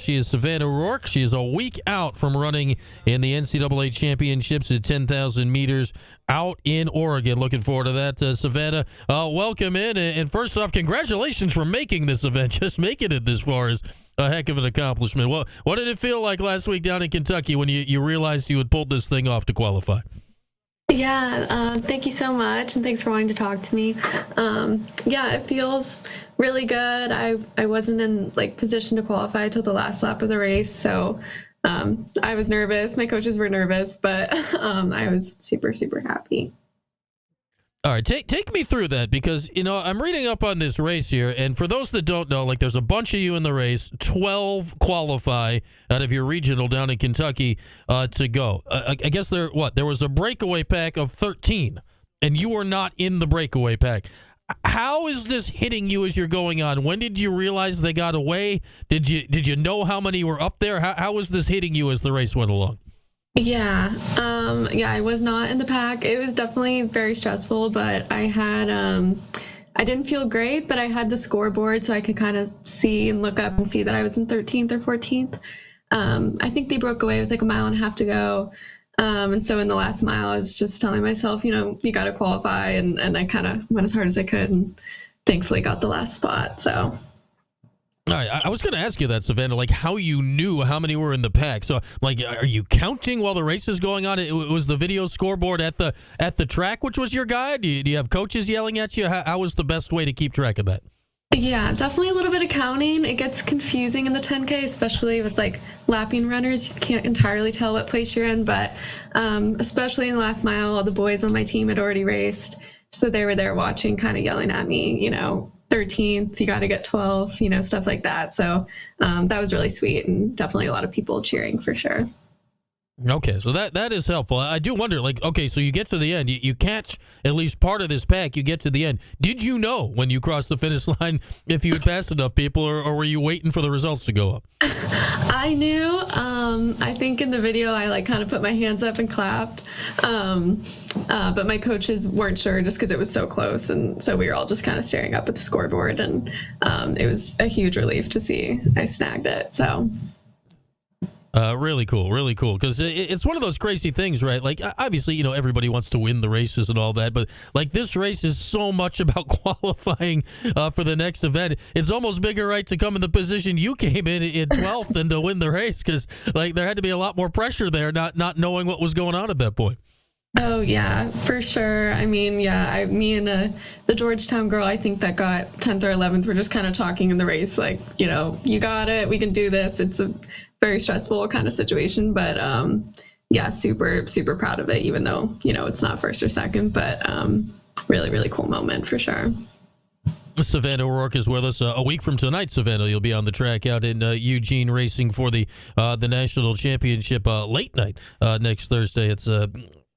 She is Savannah Roark. She is a week out from running in the NCAA championships at 10,000 meters out in Oregon. Looking forward to that, Savannah. Welcome in. And first off, congratulations for making this event. Just making it this far is a heck of an accomplishment. What did it feel like last week down in Kentucky when you realized you had pulled this thing off to qualify? Yeah, thank you so much, and thanks for wanting to talk to me. Yeah, it feels really good. I wasn't in position to qualify till the last lap of the race, so I was nervous. My coaches were nervous, but I was super, super happy. All right, take me through that, because, I'm reading up on this race here, and for those that don't know, there's a bunch of you in the race, 12 qualify out of your regional down in Kentucky to go. I guess there was a breakaway pack of 13, and you were not in the breakaway pack. How is this hitting you as you're going on? When did you realize they got away? Did you know how many were up there? How was this hitting you as the race went along? Yeah, I was not in the pack. It was definitely very stressful, but I had, I didn't feel great, but I had the scoreboard so I could kind of see and look up and see that I was in 13th or 14th. I think they broke away with a mile and a half to go. And so in the last mile, I was just telling myself, you got to qualify. And I kind of went as hard as I could and thankfully got the last spot. So. All right, I was going to ask you that, Savannah, how you knew how many were in the pack. So, are you counting while the race is going on? It was the video scoreboard at the track, which was your guide? Do you have coaches yelling at you? How was the best way to keep track of that? Yeah, definitely a little bit of counting. It gets confusing in the 10K, especially with lapping runners. You can't entirely tell what place you're in, but especially in the last mile, all the boys on my team had already raced, so they were there watching, kind of yelling at me, 13th, you got to get 12, stuff like that. So that was really sweet, and definitely a lot of people cheering for sure. Okay, so that is helpful. I do wonder, okay, so you get to the end, you catch at least part of this pack, you get to the end. Did you know when you crossed the finish line if you had passed enough people, or were you waiting for the results to go up? I knew. I think in the video I kind of put my hands up and clapped, but my coaches weren't sure just because it was so close, and so we were all just kind of staring up at the scoreboard, and it was a huge relief to see I snagged it. So. Really cool, because it's one of those crazy things, right? Obviously, everybody wants to win the races and all that, but this race is so much about qualifying for the next event. It's almost bigger, right, to come in the position you came in 12th than to win the race, because there had to be a lot more pressure there, not knowing what was going on at that point. Oh, yeah, for sure. I mean, yeah, me and the Georgetown girl, I think that got 10th or 11th, were just kind of talking in the race, you got it, we can do this. It's a very stressful kind of situation, but yeah, super, super proud of it, even though, it's not first or second, but really, really cool moment for sure. Savannah Roark is with us. A week from tonight, Savannah, you'll be on the track out in Eugene racing for the national championship late night next Thursday. It's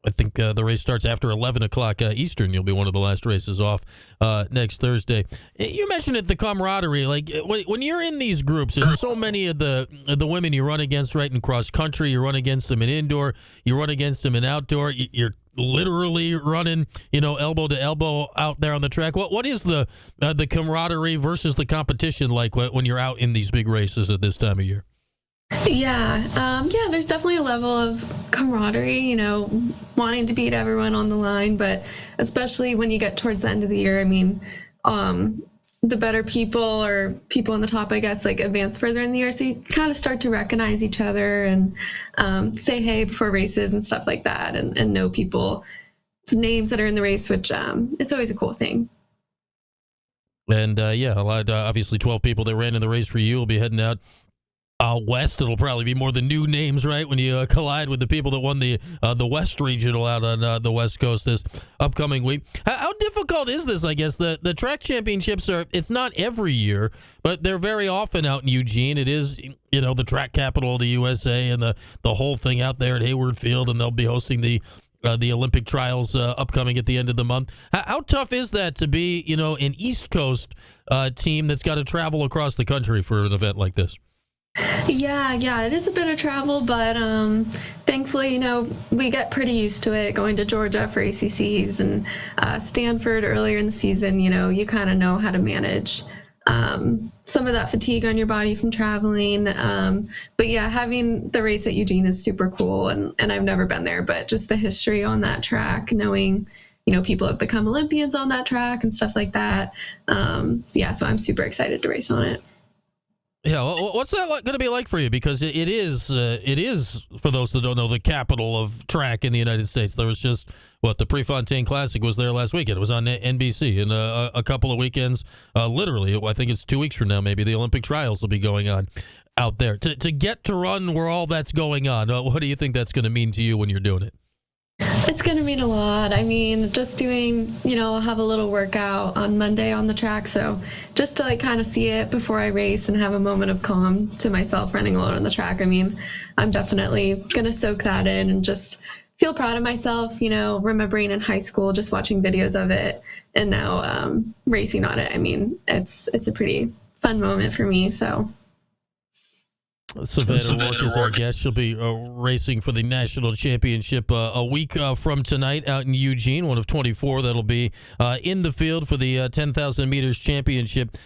I think the race starts after 11 o'clock Eastern. You'll be one of the last races off next Thursday. You mentioned it, the camaraderie. When you're in these groups, and so many of the women you run against right in cross country, you run against them in indoor, you run against them in outdoor, you're literally running, elbow to elbow out there on the track. What is the camaraderie versus the competition like when you're out in these big races at this time of year? Yeah, there's definitely a level of camaraderie, wanting to beat everyone on the line, but especially when you get towards the end of the year, I mean, the better people or people on the top, I guess, advance further in the year, so you kind of start to recognize each other and say hey before races and stuff like that, and know people's names that are in the race, which it's always a cool thing. And a lot, obviously 12 people that ran in the race for you will be heading out west. It'll probably be more the new names, right, when you collide with the people that won the West Regional out on the West Coast this upcoming week. How difficult is this, I guess? The track championships it's not every year, but they're very often out in Eugene. It is, the track capital of the USA, and the whole thing out there at Hayward Field, and they'll be hosting the Olympic trials upcoming at the end of the month. How tough is that to be, an East Coast team that's got to travel across the country for an event like this? Yeah, it is a bit of travel, but thankfully, we get pretty used to it, going to Georgia for ACCs and Stanford earlier in the season. You kind of know how to manage some of that fatigue on your body from traveling. But yeah, having the race at Eugene is super cool. And I've never been there, but just the history on that track, knowing, people have become Olympians on that track and stuff like that. Yeah, so I'm super excited to race on it. Yeah, well, what's that going to be like for you? Because it is, for those that don't know, the capital of track in the United States. There was just, the Prefontaine Classic was there last weekend. It was on NBC. And a couple of weekends, literally, I think it's 2 weeks from now, maybe, the Olympic trials will be going on out there. To get to run where all that's going on, what do you think that's going to mean to you when you're doing it? It's going to mean a lot. I mean, just doing, I'll have a little workout on Monday on the track. So just to kind of see it before I race and have a moment of calm to myself running alone on the track. I mean, I'm definitely going to soak that in and just feel proud of myself, remembering in high school, just watching videos of it and now racing on it. I mean, it's a pretty fun moment for me. So. Savannah Roark is our guest. She'll be racing for the national championship a week from tonight out in Eugene, one of 24 that'll be in the field for the 10,000 meters championship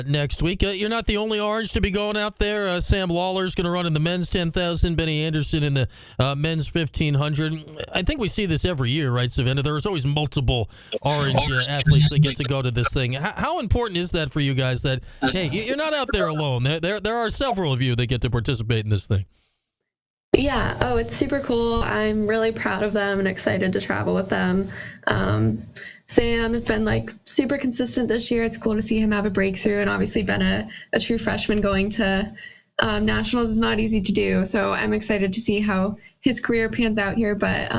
next week. You're not the only orange to be going out there. Sam Lawler's going to run in the men's 10,000, Benny Anderson in the men's 1,500. I think we see this every year, right, Savannah? There's always multiple orange athletes that get to go to this thing. How important is that for you guys that, hey, you're not out there alone? There are several of you that get to participate in this thing. Yeah. Oh, it's super cool. I'm really proud of them and excited to travel with them. Sam has been super consistent this year. It's cool to see him have a breakthrough, and obviously been a true freshman going to nationals is not easy to do. So I'm excited to see how his career pans out here. But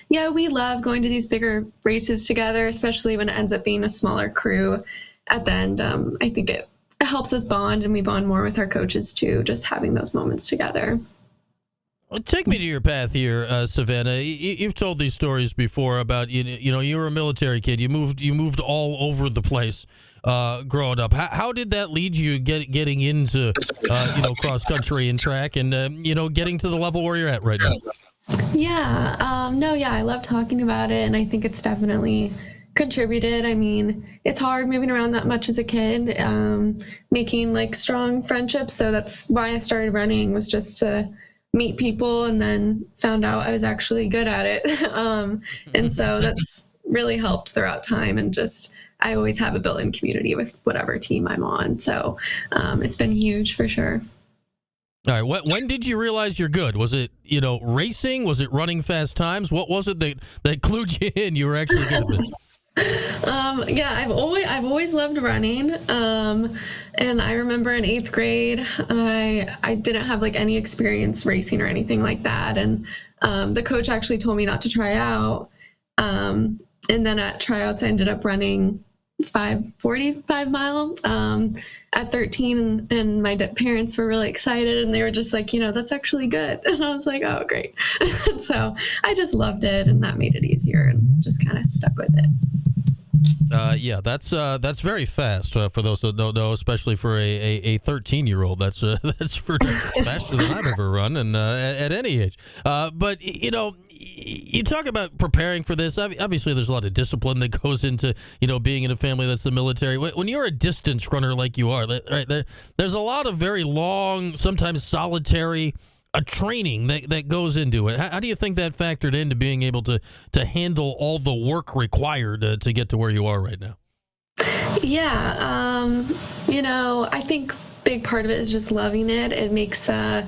yeah, we love going to these bigger races together, especially when it ends up being a smaller crew at the end. I think it helps us bond, and we bond more with our coaches too, just having those moments together. Well, take me to your path here, Savannah. You've told these stories before about you were a military kid. You moved all over the place growing up. How did that lead you getting into cross country and track and getting to the level where you're at right now? Yeah, I love talking about it, and I think it's definitely contributed. I mean, it's hard moving around that much as a kid, making strong friendships. So that's why I started running, was just to meet people, and then found out I was actually good at it. And so that's really helped throughout time. And just, I always have a built-in community with whatever team I'm on. So it's been huge for sure. All right. When did you realize you're good? Was it, racing? Was it running fast times? What was it that clued you in you were actually good at this? Yeah, I've always loved running. And I remember in 8th grade, I didn't have any experience racing or anything like that. And, the coach actually told me not to try out. And then at tryouts, I ended up running 5:45 mile, at 13, and my parents were really excited, and they were just like, that's actually good. And I was like, oh, great. So I just loved it, and that made it easier, and just kind of stuck with it. Yeah, that's very fast for those that don't know, especially for a 13-year-old. That's faster than I've ever run, and at any age. But you talk about preparing for this. Obviously, there's a lot of discipline that goes into being in a family that's the military. When you're a distance runner like you are, there's a lot of very long, sometimes solitary training that goes into it. How do you think that factored into being able to handle all the work required to get to where you are right now? Yeah, I think big part of it is just loving it. It makes the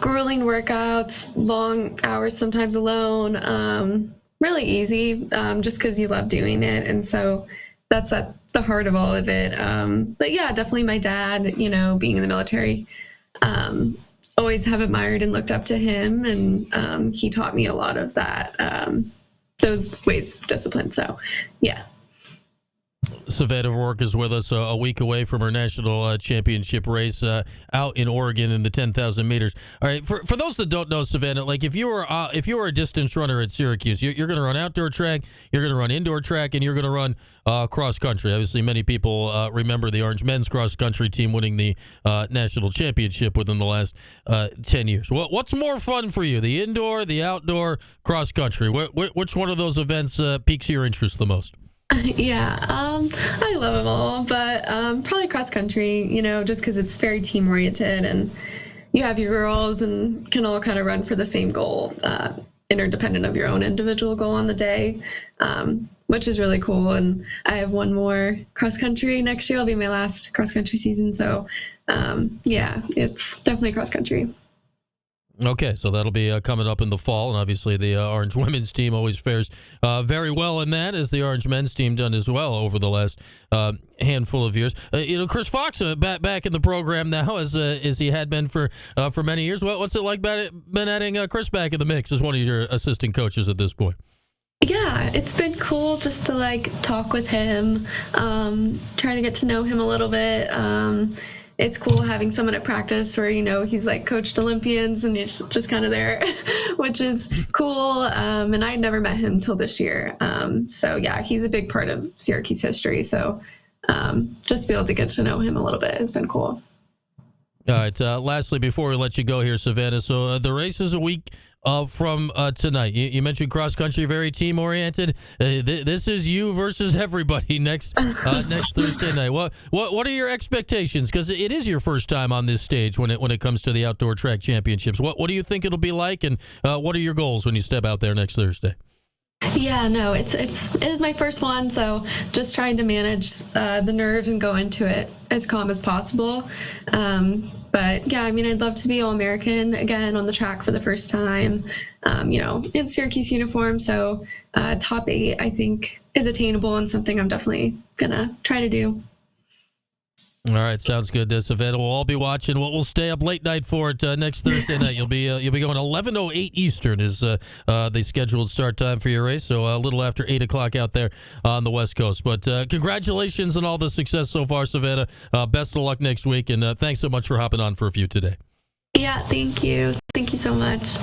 grueling workouts, long hours sometimes alone, really easy, just because you love doing it. And so that's at the heart of all of it. But yeah, definitely my dad, being in the military, always have admired and looked up to him. And he taught me a lot of that, those ways of discipline. So yeah. Savannah Roark is with us a week away from her national championship race out in Oregon in the 10,000 meters. All right, for those that don't know, Savannah, if you were a distance runner at Syracuse, you're going to run outdoor track, you're going to run indoor track, and you're going to run cross country. Obviously, many people remember the Orange men's cross country team winning the national championship within the last 10 years. What's more fun for you, the indoor, the outdoor, cross country? Which one of those events piques your interest the most? Yeah, I love them all, but probably cross country, just because it's very team oriented and you have your girls and can all kind of run for the same goal, interdependent of your own individual goal on the day, which is really cool. And I have one more cross country next year. It'll be my last cross country season. So, yeah, it's definitely cross country. Okay, so that'll be coming up in the fall, and obviously the Orange women's team always fares very well in that, as the Orange men's team done as well over the last handful of years. Chris Fox back in the program now, as he had been for many years. What's it like been adding Chris back in the mix as one of your assistant coaches at this point? Yeah, it's been cool just to talk with him, trying to get to know him a little bit. It's cool having someone at practice where, he's coached Olympians and he's just kind of there, which is cool. And I had never met him till this year. So yeah, he's a big part of Syracuse history. So just to be able to get to know him a little bit has been cool. All right. Lastly, before we let you go here, Savannah, so the race is a week from tonight. You mentioned cross country, very team oriented. This is you versus everybody next Thursday night. What are your expectations? Because it is your first time on this stage when it comes to the outdoor track championships. What do you think it'll be like, and what are your goals when you step out there next Thursday? Yeah, no, it is my first one, so just trying to manage the nerves and go into it as calm as possible. But yeah, I'd love to be All-American again on the track for the first time, in Syracuse uniform. So top 8, I think, is attainable and something I'm definitely gonna try to do. All right, sounds good, Savannah. We'll all be watching. We'll stay up late night for it next Thursday night. You'll be going 11:08 Eastern is the scheduled start time for your race. So a little after 8 o'clock out there on the West Coast. But congratulations on all the success so far, Savannah. Best of luck next week, and thanks so much for hopping on for a few today. Yeah, thank you. Thank you so much.